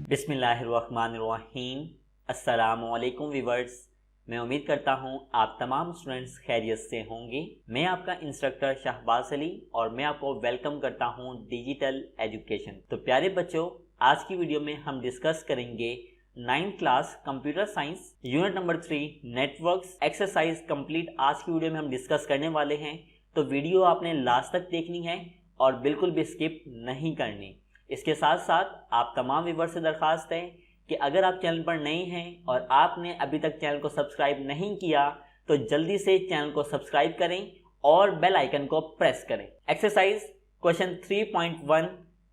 बिस्मिल्लाहिर्रहमानिर्रहीम। अस्सलामुअलैकुम व्यूअर्स, मैं उम्मीद करता हूँ आप तमाम स्टूडेंट्स खैरियत से होंगे। मैं आपका इंस्ट्रक्टर शहबाज अली और मैं आपको वेलकम करता हूँ डिजिटल एजुकेशन। तो प्यारे बच्चों, आज की वीडियो में हम डिस्कस करेंगे 9th class computer science unit number 3 networks exercise complete. आज की वीडियो में हम डिस्कस करने वाले हैं, तो वीडियो आपने लास्ट तक देखनी है और बिल्कुल भी स्किप नहीं करनी। इसके साथ साथ आप तमाम व्यूअर्स से दरख्वास्त है कि अगर आप चैनल पर नए हैं और आपने अभी तक चैनल को सब्सक्राइब नहीं किया तो जल्दी से चैनल को सब्सक्राइब करें और बेल आइकन को प्रेस करें। Exercise question 3.1,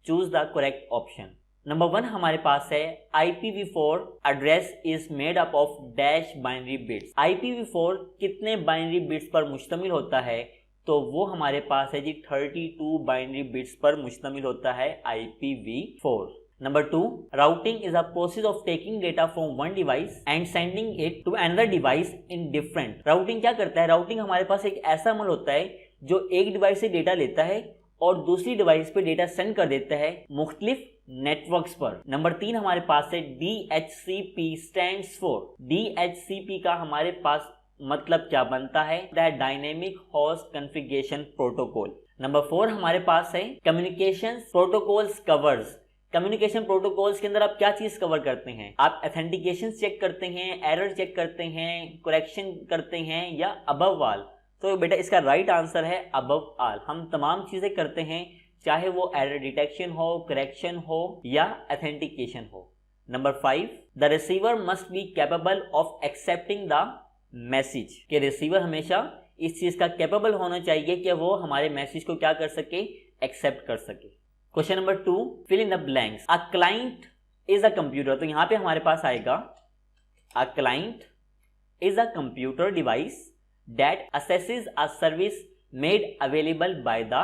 choose the correct option. Number 1 हमारे पास है IPv4 address is made up of dash binary bits. IPv4 कितने बाइनरी बिट्स पर मुश्तमिल होता है? तो वो हमारे पास है जी 32 बाइनरी बिट्स पर मुश्तमिल होता है IPv4। Number 2, routing is a process of taking data from one device and sending it to another device in different. Routing क्या करता है? राउटिंग हमारे पास एक ऐसा अमल होता है जो एक डिवाइस से डेटा लेता है और दूसरी डिवाइस पे डेटा सेंड कर देता है मुख्तलिफ नेटवर्क्स पर। नंबर 3 हमारे पास है DHCP स्टैंड्स फॉर। DHCP का हमारे पास मतलब क्या बनता है? That dynamic host configuration protocol. Number 4 हमारे पास है communication protocols covers. Communication protocols के अंदर आप क्या चीज कवर करते हैं? आप ऑथेंटिकेशन चेक करते हैं, एरर चेक करते हैं, करेक्शन करते हैं या अबव ऑल? तो बेटा इसका राइट आंसर है अबव ऑल। हम तमाम चीजें करते हैं, चाहे वो एरर डिटेक्शन हो, करेक्शन हो या ऑथेंटिकेशन हो। Number 5, the receiver must be capable of accepting the message. के रिसीवर हमेशा इस चीज का कैपेबल होना चाहिए कि वो हमारे मैसेज को क्या कर सके? एक्सेप्ट कर सके। Question number 2, fill in the blanks. A client is a computer. तो यहां पे हमारे पास आएगा a client is a computer device that accesses a service made available by the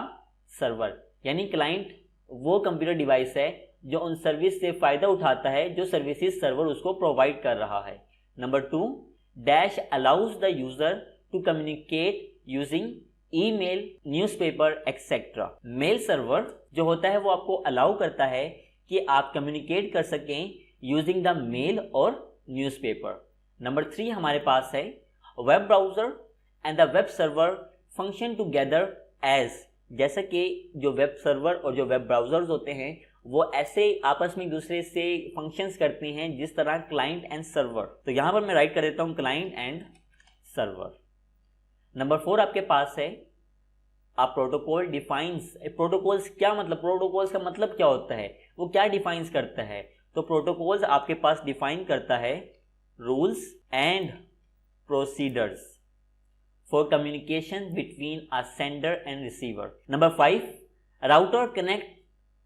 server. यानी क्लाइंट वो कंप्यूटर डिवाइस है जो उन सर्विस से फायदा उठाता है जो सर्विसेज सर्वर उसको प्रोवाइड कर रहा है। Number 2, dash allows the user to communicate using email, newspaper, etc. Mail server जो होता है वो आपको अलाउ करता है कि आप कम्युनिकेट कर सकें यूजिंग द मेल और न्यूज़पेपर। नंबर 3 हमारे पास है web browser and the web server function together as. जैसा कि जो वेब सर्वर और जो वेब ब्राउजर्स होते हैं वो ऐसे आपस में एक दूसरे से फंक्शंस करते हैं जिस तरह क्लाइंट एंड सर्वर। तो यहां पर मैं राइट कर देता हूं क्लाइंट एंड सर्वर। नंबर 4 आपके पास है आ प्रोटोकॉल डिफाइंस। प्रोटोकॉल्स क्या मतलब? प्रोटोकॉल्स का मतलब क्या होता है? वो क्या डिफाइंस करता है? तो प्रोटोकॉल्स आपके पास डिफाइन करता है rules and procedures for communication between a sender and receiver. Number 5, router connect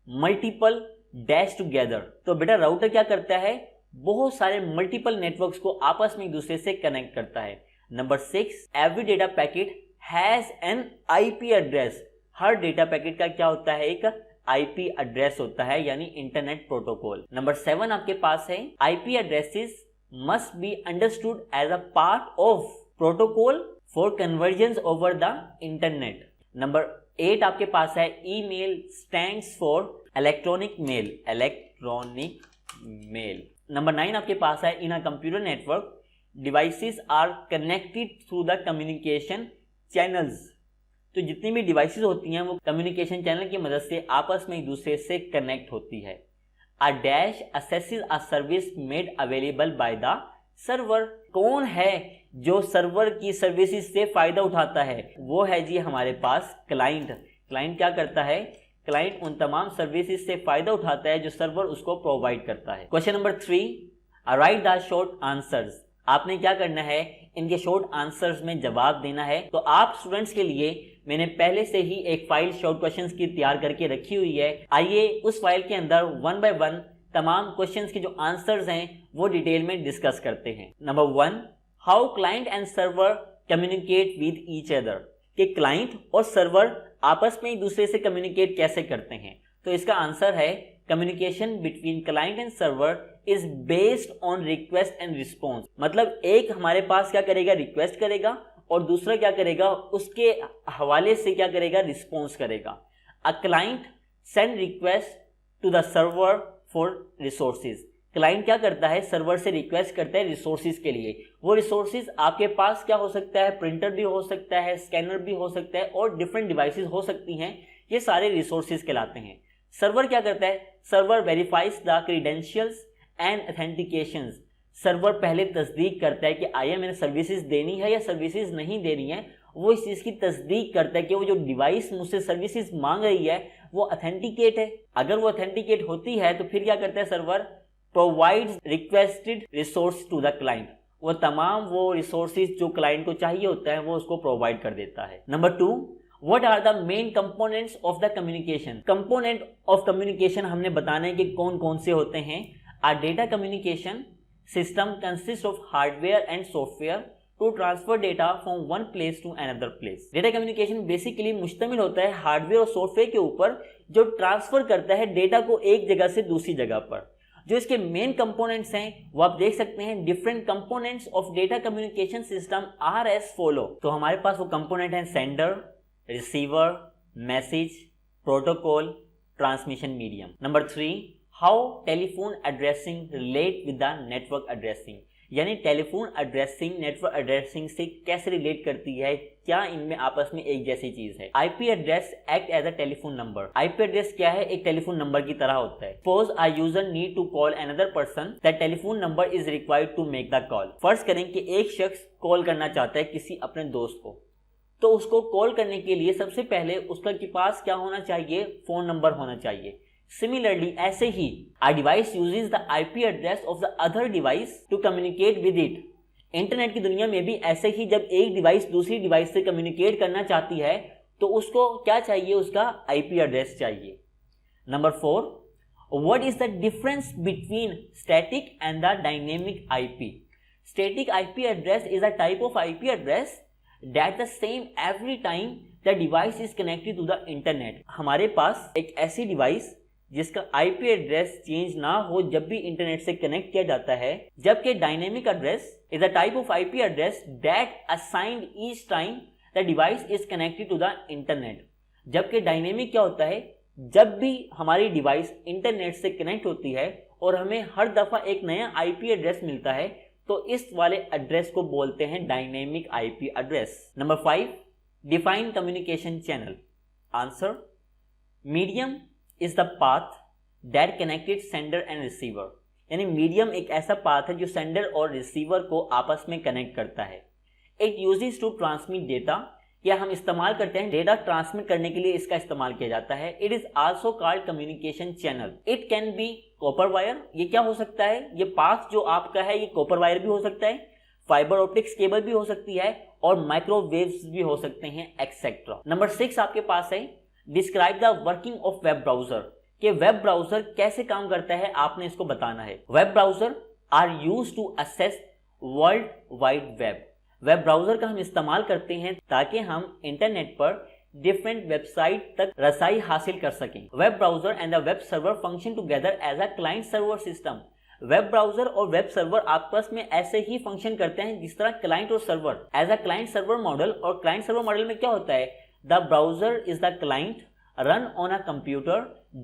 multiple dash together. तो बेटा राउटर क्या करता है? बहुत सारे मल्टीपल नेटवर्क्स को आपस में एक दूसरे से कनेक्ट करता है। Number 6, every data packet has an IP address. Her data packet का क्या होता है? एक IP एड्रेस होता है, यानी इंटरनेट प्रोटोकॉल। नंबर 7 आपके पास है IP addresses must be understood as a part of protocol for convergence over the internet. Number 8 आपके पास है email stands for electronic mail. Electronic mail. Number 9 आपके पास है in a computer network devices are connected through the communication channels. तो जितनी भी devices होती हैं वो कम्युनिकेशन चैनल की मदद से आपस में एक दूसरे से कनेक्ट होती है। A dash assesses a service made available by the server. कौन है जो सर्वर की सर्विसेज से फायदा उठाता है? वो है जी हमारे पास क्लाइंट। क्लाइंट क्या करता है? क्लाइंट उन तमाम सर्विसेज से फायदा उठाता है जो सर्वर उसको प्रोवाइड करता है। Question number 3, right the short answers. आपने क्या करना है? इनके शॉर्ट आंसर्स में जवाब देना है। तो आप स्टूडेंट्स के लिए मैंने पहले से ही एक फाइल शॉर्ट क्वेश्चंस की तैयार करके रखी हुई है। आइए उस फाइल के अंदर 1 बाय 1 तमाम क्वेश्चंस के जो आंसर्स हैं वो डिटेल में डिस्कस करते हैं। Number 1, how client and server communicate with each other. कि क्लाइंट और सर्वर आपस में एक दूसरे से कम्युनिकेट कैसे करते हैं? तो इसका आंसर है communication between client and server is based on request and response. मतलब एक हमारे पास क्या करेगा? रिक्वेस्ट करेगा और दूसरा क्या करेगा? उसके हवाले से क्या करेगा? रिस्पॉन्स करेगा। A client send request to the server for resources. Client क्या करता है, सर्वर से रिक्वेस्ट करता है रिसोर्सेज के लिए। वो रिसोर्सेज आपके पास क्या हो सकता है, प्रिंटर भी हो सकता है, स्कैनर भी हो सकता है और डिफरेंट डिवाइसेस हो सकती हैं। ये सारे रिसोर्सेज कहलाते हैं। सर्वर क्या करता है, server verifies the credentials and authentications. Server पहले तस्दीक करता है कि आया मैंने सर्विसेज देनी है या सर्विसेज नहीं देनी है। वो इस चीज़ की तस्दीक करता है कि वो जो डिवाइस मुझसे सर्विसेज मांग रही है वो ऑथेंटिकेट है। अगर वो ऑथेंटिकेट होती है तो फिर क्या करता है server, provides requested resource to the client. वो तमाम वो रिसोर्सेज जो क्लाइंट को चाहिए होता है वो उसको प्रोवाइड कर देता है। Number 2, what are the main components of the communication. Component of communication हमने बताना है कि कौन कौन से होते हैं। A data communication system consist of hardware and software to transfer data from one place to another place. Data communication basically मुश्तमिल होता है हार्डवेयर और सॉफ्टवेयर के ऊपर जो ट्रांसफर करता है डेटा को एक जगह से दूसरी जगह पर। जो इसके मेन कंपोनेंट्स हैं वो आप देख सकते हैं। Different components of data communication system are as follow. तो हमारे पास वो कंपोनेंट हैं sender, receiver, message, protocol, transmission medium. Number 3, how telephone addressing relate with the network addressing. यानी टेलीफोन एड्रेसिंग नेटवर्क एड्रेसिंग से कैसे रिलेट करती है, क्या इनमें आपस में एक जैसी चीज है। IP address act as a telephone number. IP address क्या है, एक टेलीफोन नंबर की तरह होता है। Suppose a user need to call another person, that telephone number is required to make the call. फर्ज करें कि एक शख्स कॉल करना चाहता है किसी अपने दोस्त को, तो उसको कॉल करने के लिए सबसे पहले उसका के पास क्या होना चाहिए, फोन नंबर होना चाहिए। Similarly, ऐसे ही a device uses the IP address of the other device to communicate with it। Internet की दुनिया में भी ऐसे ही जब एक डिवाइस दूसरी डिवाइस से कम्युनिकेट करना चाहती है तो उसको क्या चाहिए, उसका IP एड्रेस चाहिए। Number 4, what is the difference between static and the dynamic IP? Static IP address is a type of IP address that the same every time the device is connected to the internet। हमारे पास एक ऐसी device जिसका IP address change ना हो जब भी internet से connect किया जाता है, जबकि dynamic address is a type of IP address that assigned each time the device is connected to the internet. जबकि डायनेमिक क्या होता है, जब भी हमारी डिवाइस इंटरनेट से कनेक्ट होती है और हमें हर दफा एक नया आईपी एड्रेस मिलता है तो इस वाले एड्रेस को बोलते हैं dynamic IP address. Number 5, define communication channel. Answer, medium is the path that connected sender and receiver। यानी मीडियम एक ऐसा पाथ है जो सेंडर और रिसीवर को आपस में कनेक्ट करता है। It uses to transmit data, या हम इस्तेमाल करते हैं डेटा ट्रांसमिट करने के लिए इसका इस्तेमाल किया जाता है। It is also called communication channel। It can be copper wire। ये क्या हो सकता है, ये पाथ जो आपका है ये कॉपर वायर भी हो सकता है, फाइबर ऑप्टिक्स केबल भी हो सकती है और माइक्रोवेव्स भी हो सकते हैं एक्सेट्रा। नंबर 6 आपके पास है describe the working of web browser. कि वेब ब्राउजर कैसे काम करता है आपने इसको बताना है। Web browser are used to access world wide web. Web browser का हम इस्तेमाल करते हैं ताकि हम इंटरनेट पर डिफरेंट वेबसाइट तक रसाई हासिल कर सकें। Web browser and the web server function together as a client server system. Web browser और वेब सर्वर आपस में ऐसे ही फंक्शन करते हैं जिस तरह क्लाइंट और server. As a client server model, और क्लाइंट सर्वर मॉडल में क्या होता है, the browser is the client run on a computer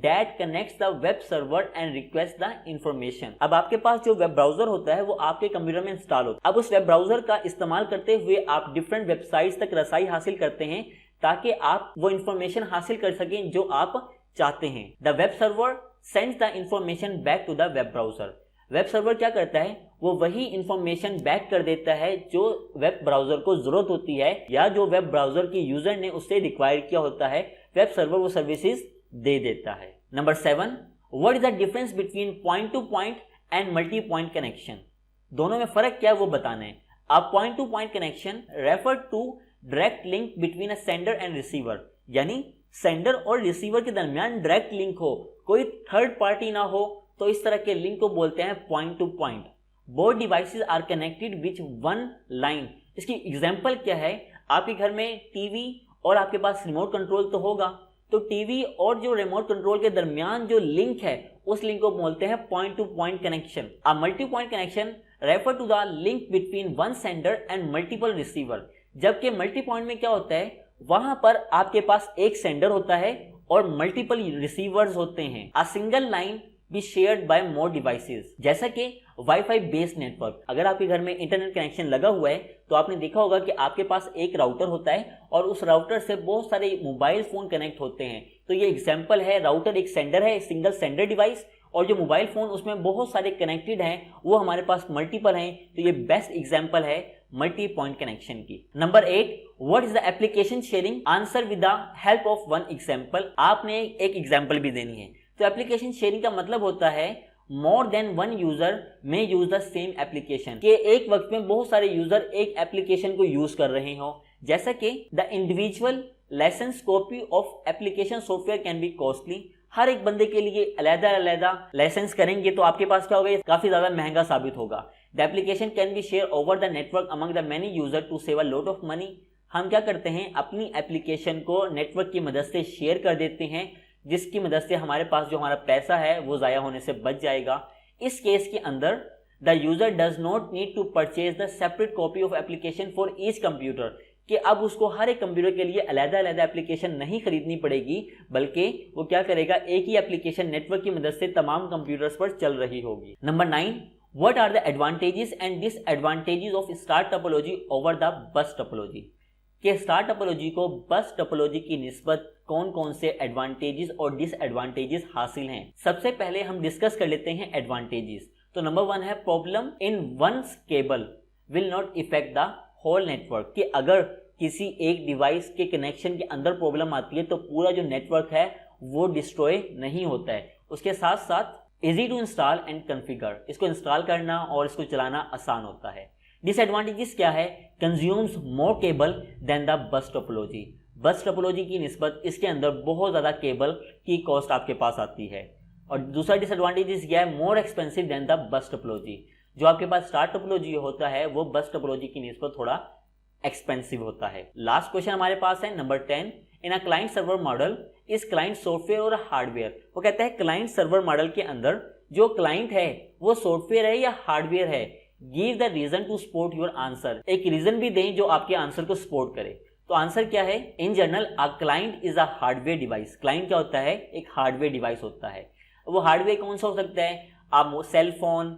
that connects the web server and requests the information। अब आपके पास जो वेब ब्राउजर होता है वो आपके कंप्यूटर में इंस्टॉल होता है। अब उस वेब ब्राउजर का इस्तेमाल करते हुए आप डिफरेंट वेबसाइट्स तक रसाई हासिल करते हैं ताकि आप वो इंफॉर्मेशन हासिल कर सकें जो आप चाहते हैं। The web server sends the information back to the web browser. Web server क्या करता है, वो वही इंफॉर्मेशन बैक कर देता है जो वेब ब्राउजर को जरूरत होती है या जो वेब ब्राउजर के यूजर ने उससे रिक्वायर किया होता है, वेब सर्वर वो सर्विसेज दे देता है। Number 7, what is the difference between point to point and multi point connection. दोनों में फर्क क्या है वो बताना है। A point to point connection refer to direct link between a sender and receiver. यानी सेंडर और रिसीवर के दरमियान डायरेक्ट लिंक हो, कोई थर्ड पार्टी ना हो, तो इस तरह के लिंक को बोलते हैं point to point. Both devices are connected with one line. इसकी एग्जांपल क्या है, आपके घर में टीवी और आपके पास रिमोट कंट्रोल तो होगा, तो टीवी और जो रिमोट कंट्रोल के दरमियान जो लिंक है उस लिंक को बोलते हैं point to point connection. A multi point connection refer to the link between one sender and multiple receiver. जबकि मल्टी पॉइंट में क्या होता है, वहां पर आपके पास एक सेंडर होता है और मल्टीपल रिसीवर्स होते हैं। A single line be shared by more devices. जैसा कि वाईफाई बेस्ड नेटवर्क, अगर आपके घर में इंटरनेट कनेक्शन लगा हुआ है तो आपने देखा होगा कि आपके पास एक राउटर होता है और उस राउटर से बहुत सारे मोबाइल फोन कनेक्ट होते हैं। तो ये एग्जांपल है, राउटर एक सेंडर है, एक सिंगल सेंडर डिवाइस, और जो मोबाइल फोन उसमें बहुत सारे कनेक्टेड हैं वो हमारे पास मल्टीपल हैं। तो ये बेस्ट एग्जांपल है मल्टी पॉइंट कनेक्शन की। Number 8, what is the application sharing? Answer with the help of one example. आपने एक एग्जांपल भी देनी है। तो एप्लीकेशन शेयरिंग का मतलब होता है मोर देन वन यूजर में यूज द सेम एप्लीकेशन, कि एक वक्त में बहुत सारे यूजर एक एप्लीकेशन को यूज कर रहे हो। जैसा कि the individual license copy of application software can be costly. हर एक बंदे के लिए अलग-अलग लाइसेंस करेंगे तो आपके पास क्या होगा, काफी ज्यादा महंगा साबित होगा। The application can be share over the network among the many user to save a lot of money. हम क्या करते हैं, अपनी एप्लीकेशन को नेटवर्क की मदद से शेयर कर देते हैं, जिसकी मदद से हमारे पास जो हमारा पैसा है वो जाया होने से बच जाएगा। इस केस के अंदर the user does not need to purchase the separate copy of application for each computer, कि अब उसको हर एक कंप्यूटर के लिए अलग-अलग एप्लीकेशन नहीं खरीदनी पड़ेगी, बल्कि वो क्या करेगा, एक ही एप्लीकेशन नेटवर्क की मदद से तमाम कंप्यूटर्स पर चल रही होगी। Number 9, what are the advantages and disadvantages of star topology over the bus topology? कि स्टार टोपोलॉजी को बस टोपोलॉजी की निस्बत कौन कौन से एडवांटेजेस और डिसएडवांटेजेस हासिल हैं। सबसे पहले हम डिस्कस कर लेते हैं एडवांटेजेस। तो नंबर 1 है problem in one cable will not effect the whole network, कि अगर किसी एक डिवाइस के कनेक्शन के अंदर प्रॉब्लम आती है तो पूरा जो नेटवर्क है वो डिस्ट्रॉय नहीं होता है। उसके साथ साथ easy to install and configure, इसको इंस्टॉल करना और इसको चलाना आसान होता है। डिसएडवांटेजेस क्या है, consumes more cable than the bus topology. Bus topology की निस्बत इसके अंदर बहुत ज़्यादा केबल की कॉस्ट आपके पास आती है। और दूसरा डिसएडवांटेजेस क्या है, more expensive than the bus topology. जो आपके पास स्टार टोपोलॉजी होता है वो बस टोपोलॉजी की निस्बत थोड़ा एक्सपेंसिव होता है। लास्ट क्वेश्चन हमारे पास है नंबर 10, इन अ क्लाइंट सर्वर मॉडल इस क्लाइंट सॉफ्टवेयर और हार्डवेयर। वो कहता है क्लाइंट सर्वर मॉडल के अंदर जो क्लाइंट है वो सॉफ्टवेयर है या हार्डवेयर है। Give the reason to support your answer, एक रीजन भी दें जो आपके आंसर को सपोर्ट करे। तो आंसर क्या है, in general a client is a hardware device. Client क्या होता है, एक हार्डवेयर डिवाइस होता है। वो हार्डवेयर कौन सा हो सकता है, आप cell phone,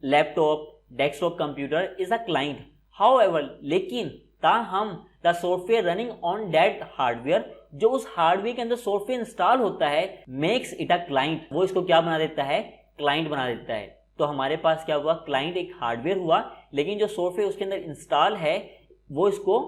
laptop, desktop computer is a client. However, लेकिन ताहम the software running on that hardware, जो उस हार्डवेयर के अंदर सॉफ्टवेयर इंस्टॉल होता है, मेक्स इट अ क्लाइंट, वो इसको क्या बना देता है, क्लाइंट बना देता है। तो हमारे पास क्या हुआ, क्लाइंट एक हार्डवेयर हुआ, लेकिन जो सॉफ्टवेयर उसके अंदर इंस्टॉल है वो इसको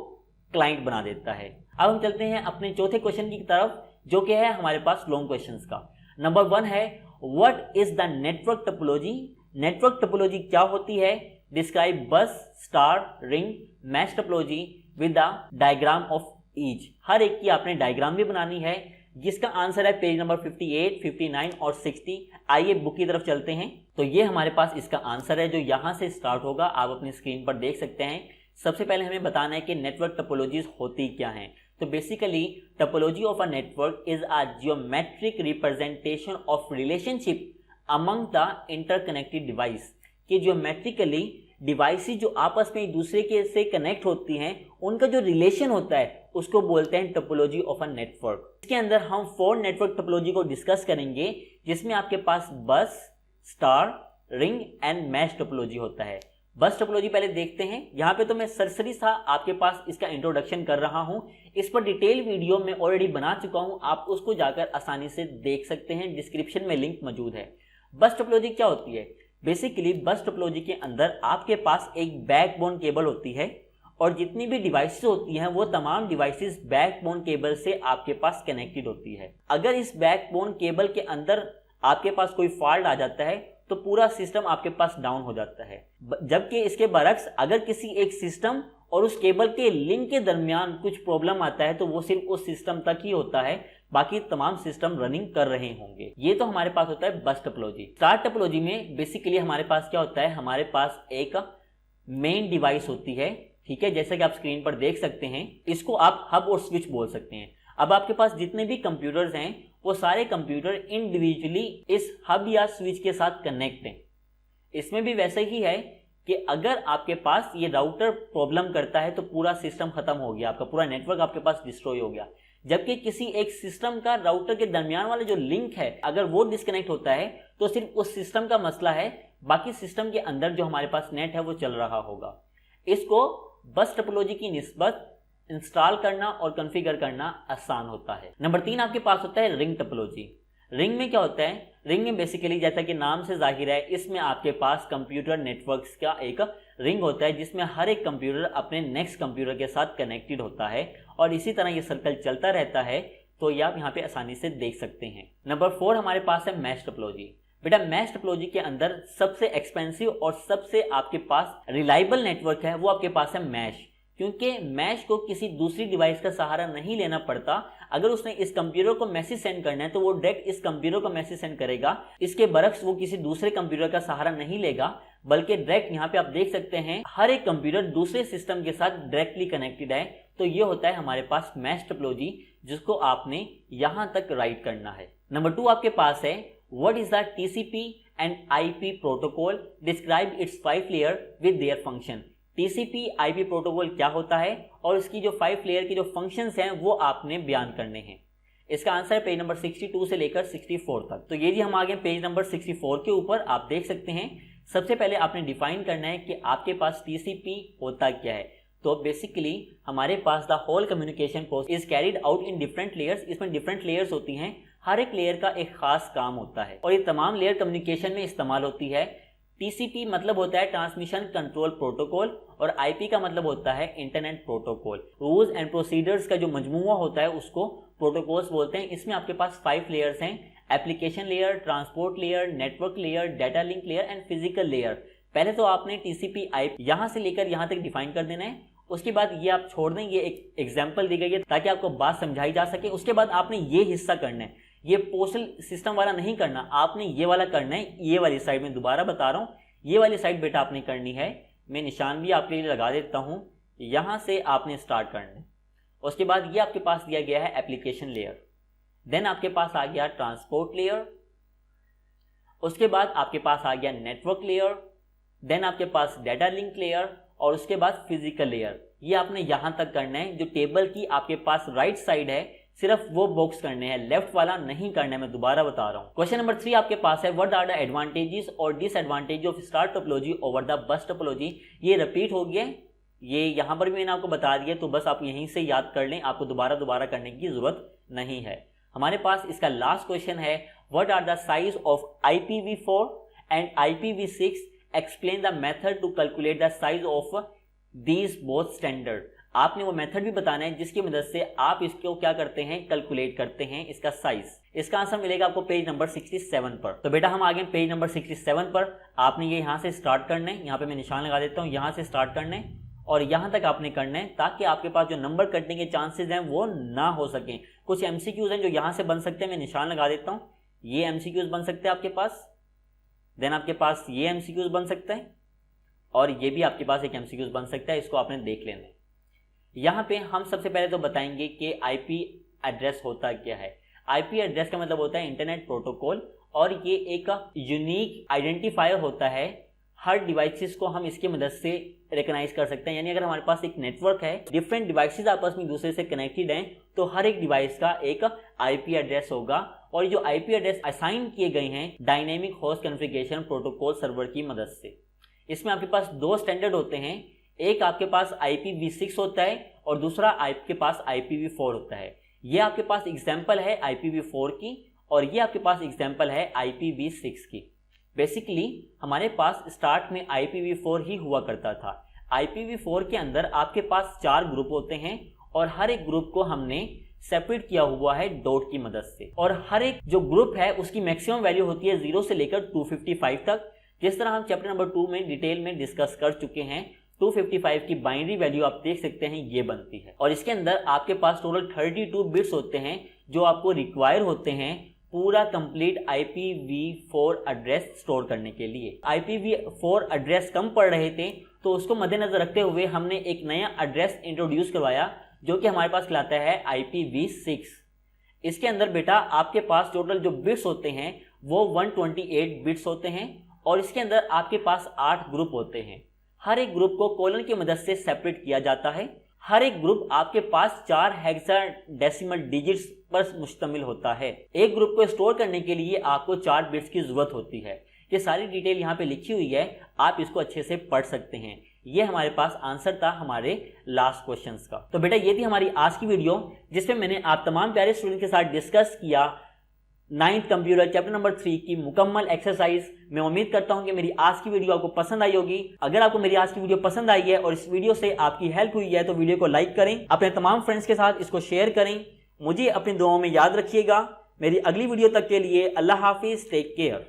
क्लाइंट बना देता है। अब हम चलते हैं अपने चौथे क्वेश्चन की तरफ, जो कि है हमारे पास लॉन्ग क्वेश्चंस का। नंबर 1 है what is the network topology? Network topology क्या होती है? Describe bus, star, ring, mesh topology with the diagram of each. हर एक की आपने डायग्राम भी बनानी है, जिसका आंसर है पेज नंबर 58, 59 और 60। आइए बुक की तरफ चलते हैं। तो ये हमारे पास इसका आंसर है जो यहाँ से स्टार्ट होगा, आप अपनी स्क्रीन पर देख सकते हैं। सबसे पहले हमें बताना है कि नेटवर्क टोपोलॉजीज होती क्या हैं। तो basically topology of a network is a geometric representation of relationship among the interconnected device, कि जियोमेट्रिकली डिवाइसेस जो आपस में एक दूसरे के से कनेक्ट होती हैं उनका जो रिलेशन होता है उसको बोलते हैं टोपोलॉजी ऑफ अ नेटवर्क। इसके अंदर हम 4 नेटवर्क टोपोलॉजी को डिस्कस करेंगे, जिसमें आपके पास बस, star, ring and mesh topology होता है। बस टोपोलॉजी पहले देखते हैं। यहाँ पे तो मैं सरसरी सा आपके पास इसका इंट्रोडक्शन कर रहा हूँ, इस पर डिटेल वीडियो मैं ऑलरेडी बना चुका हूँ, आप उसको जाकर आसानी से देख सकते हैं, डिस्क्रिप्शन में लिंक मौजूद है। बस टोपोलॉजी क्या होती है? बेसिकली बस टोपोलॉजी के अंदर आपके पास एक बैकबोन केबल होती है और जितनी भी डिवाइसेस होती हैं वो तमाम डिवाइसेस बैकबोन केबल से आपके पास कनेक्टेड होती है। अगर इस बैकबोन केबल के अंदर आपके पास कोई फॉल्ट आ जाता है तो पूरा सिस्टम आपके पास डाउन हो जाता है। जबकि इसके बरक्स अगर किसी एक सिस्टम और उस केबल के लिंक के दरमियान कुछ प्रॉब्लम आता है तो वो सिर्फ उस सिस्टम तक ही होता है, बाकी तमाम सिस्टम रनिंग कर रहे होंगे। ये तो हमारे पास होता है बस टोपोलॉजी। स्टार टोपोलॉजी में बेसिकली हमारे पास क्या होता है, हमारे पास एक मेन डिवाइस होती है, ठीक है, जैसा कि आप स्क्रीन पर देख सकते हैं। इसको आप हब और स्विच बोल सकते हैं। अब आपके पास जितने भी कंप्यूटर्स हैं वो सारे कंप्यूटर इंडिविजुअली इस हब या स्विच के साथ कनेक्ट हैं। इसमें भी वैसे ही है कि अगर आपके पास ये राउटर प्रॉब्लम करता है तो पूरा सिस्टम खत्म हो गया, आपका पूरा नेटवर्क आपके पास डिस्ट्रॉय हो गया। जबकि किसी एक सिस्टम का राउटर के दरमियान वाला जो लिंक है अगर वो डिस्कनेक्ट होता है तो सिर्फ उस सिस्टम का मसला है, बाकी सिस्टम के अंदर जो हमारे पास नेट है वो चल रहा होगा। इसको बस टोपोलॉजी की निस्बत इंस्टॉल करना और कॉन्फ़िगर करना आसान होता है। नंबर 3 आपके पास होता है रिंग टोपोलॉजी। रिंग में क्या होता है? रिंग में बेसिकली जैसा कि नाम से जाहिर है, इसमें आपके पास कंप्यूटर नेटवर्क्स का एक रिंग होता है जिसमें हर एक कंप्यूटर अपने नेक्स्ट कंप्यूटर के साथ कनेक्टेड होता है और इसी तरह ये सर्कल चलता रहता है। तो ये आप यहाँ पे आसानी से देख सकते हैं। नंबर 4 हमारे पास है मैश टोपोलॉजी। बेटा मैश टोपोलॉजी के अंदर सबसे एक्सपेंसिव और सबसे आपके पास रिलायबल नेटवर्क है वो आपके पास है मैश, क्योंकि मैश को किसी दूसरी डिवाइस का सहारा नहीं लेना पड़ता। अगर उसने इस कंप्यूटर को मैसेज सेंड करना है तो वो डायरेक्ट इस कंप्यूटर को मैसेज सेंड करेगा, इसके बरक्स वो किसी दूसरे कंप्यूटर का सहारा नहीं लेगा, बल्कि डायरेक्ट यहाँ पे आप देख सकते हैं हर एक कंप्यूटर दूसरे सिस्टम के साथ डायरेक्टली कनेक्टेड है। तो ये होता है हमारे पास मैश टोपोलॉजी, जिसको आपने यहां तक राइट करना है। नंबर 2 आपके पास है what is the TCP and IP protocol, describe it's 5 layer with their function. TCP IP protocol क्या होता है और इसकी जो 5 लेयर की जो फंक्शंस हैं वो आपने बयान करने हैं। इसका आंसर है पेज नंबर 62 से लेकर 64 तक। तो ये जी हम आ गए पेज नंबर 64 के ऊपर। आप देख सकते हैं सबसे पहले आपने डिफाइन करना है कि आपके पास टीसीपी होता क्या है। तो बेसिकली हमारे पास the whole communication process is carried out in different layers. इसमें डिफरेंट लेयर्स होती हैं, हर एक लेयर का एक खास काम होता है और ये तमाम लेयर कम्युनिकेशन में इस्तेमाल होती है। टीसीपी मतलब होता है ट्रांसमिशन कंट्रोल प्रोटोकॉल और आईपी का मतलब होता है internet protocol. Rules and procedures का जो मजमूआ होता है उसको प्रोटोकॉल्स बोलते हैं। इसमें आपके पास 5 लेयर्स हैं, application layer, transport layer, network layer, data link layer and physical layer. पहले तो आपने टीसीपी आईपी यहां से लेकर यहां तक डिफाइन कर देना है। उसके बाद ये आप छोड़ दें, ये एक एग्जाम्पल दी गई है ताकि आपको बात समझाई जा सके। उसके बाद आपने ये हिस्सा करना है, ये पोस्टल सिस्टम वाला नहीं करना, आपने ये वाला करना है। ये वाली साइड में दोबारा बता रहा हूं, ये वाली साइड बेटा आपने करनी है। मैं निशान भी आपके लिए लगा देता हूं, यहां से आपने स्टार्ट करना है। उसके बाद ये आपके पास दिया गया है एप्लीकेशन लेयर, देन आपके पास आ गया ट्रांसपोर्ट लेयर, उसके बाद आपके पास आ गया नेटवर्क लेयर, देन आपके पास डाटा लिंक लेयर और उसके बाद फिजिकल लेयर। ये आपने यहां तक करना है। जो टेबल की आपके पास राइट साइड है सिर्फ वो बॉक्स करने हैं, लेफ्ट वाला नहीं करना है। मैं दोबारा बता रहा हूं। क्वेश्चन नंबर 3 आपके पास है व्हाट आर द एडवांटेजेस और disadvantage of star topology over the bus topology. ये रिपीट हो गया, ये यहां पर भी मैंने आपको बता दिया, तो बस आप यहीं से याद कर लें, आपको दोबारा करने की जरूरत नहीं है। हमारे पास इसका लास्ट क्वेश्चन है what are the size of IPv4 and IPv6, explain the method to calculate the size of these both standard. आपने वो मेथड भी बताना है जिसकी मदद से आप इसको क्या करते हैं, कैलकुलेट करते हैं इसका साइज। इसका आंसर मिलेगा आपको पेज नंबर 67 पर। तो बेटा हम आ गए पेज नंबर 67 पर। आपने ये यहाँ से स्टार्ट करना है, यहाँ पे मैं निशान लगा देता हूँ, यहाँ से स्टार्ट करना है और यहाँ तक आपने करना है ताकि आपके पास जो नंबर कटने के चांसेस हैं वो ना हो सकें। कुछ MCQs हैं जो यहाँ से बन सकते हैं, मैं निशान लगा देता हूँ। ये MCQs बन सकते हैं आपके पास, देन आपके पास ये MCQs बन सकता है और ये भी आपके पास एक MCQs बन सकता है। इसको आपने देख लेना है। यहाँ पे हम सबसे पहले तो बताएंगे कि आईपी एड्रेस होता क्या है। आईपी एड्रेस का मतलब होता है इंटरनेट प्रोटोकॉल और ये एक यूनिक आइडेंटिफायर होता है। हर डिवाइसेस को हम इसकी मदद से रिकॉग्नाइज कर सकते हैं। यानी अगर हमारे पास एक नेटवर्क है, डिफरेंट डिवाइसेस आपस में दूसरे से कनेक्टेड हैं, तो हर एक डिवाइस का एक आईपी एड्रेस होगा और जो आईपी एड्रेस असाइन किए गए हैं dynamic host configuration protocol server की मदद से। इसमें आपके पास 2 स्टैंडर्ड होते हैं, एक आपके पास IPv6 होता है और दूसरा आपके पास IPv4 होता है। ये आपके पास एग्जाम्पल है IPv4 की और ये आपके पास एग्जाम्पल है IPv6 की। बेसिकली हमारे पास स्टार्ट में IPv4 ही हुआ करता था। IPv4 के अंदर आपके पास 4 ग्रुप होते हैं और हर एक ग्रुप को हमने सेपरेट किया हुआ है डॉट की मदद से और हर एक जो ग्रुप है उसकी मैक्सिमम वैल्यू होती है 0 से लेकर 255 तक। जिस तरह हम चैप्टर नंबर 2 में डिटेल में डिस्कस कर चुके हैं, 255 की बाइनरी वैल्यू आप देख सकते हैं ये बनती है और इसके अंदर आपके पास टोटल 32 बिट्स होते हैं जो आपको रिक्वायर होते हैं पूरा कंप्लीट IPv4 एड्रेस स्टोर करने के लिए। IPv4 एड्रेस कम पड़ रहे थे तो उसको मद्देनजर रखते हुए हमने एक नया एड्रेस इंट्रोड्यूस करवाया जो कि हमारे पास कहलाता है IPv6। इसके अंदर बेटा आपके पास टोटल जो बिट्स होते हैं वो 128 बिट्स होते हैं और इसके अंदर आपके पास 8 ग्रुप होते हैं। हर एक ग्रुप को कोलन की मदद से सेपरेट किया जाता है। हर एक ग्रुप आपके पास 4 हेक्साडेसिमल डिजिट्स पर मुश्तमिल होता है। एक ग्रुप को स्टोर करने के लिए आपको 4 बिट्स की जरूरत होती है। ये सारी डिटेल यहाँ पे लिखी हुई है, आप इसको अच्छे से पढ़ सकते हैं। ये हमारे पास आंसर था हमारे लास्ट क्वेश्चंस का। तो बेटा ये थी हमारी आज की वीडियो, जिसमें मैंने आप तमाम प्यारे स्टूडेंट के साथ डिस्कस किया 9th कंप्यूटर चैप्टर नंबर 3 की मुकम्मल एक्सरसाइज। मैं उम्मीद करता हूं कि मेरी आज की वीडियो आपको पसंद आई होगी। अगर आपको मेरी आज की वीडियो पसंद आई है और इस वीडियो से आपकी हेल्प हुई है तो वीडियो को लाइक करें, अपने तमाम फ्रेंड्स के साथ इसको शेयर करें। मुझे अपनी दुआओं में याद रखिएगा। मेरी अगली वीडियो तक के लिए अल्लाह हाफिज, टेक केयर।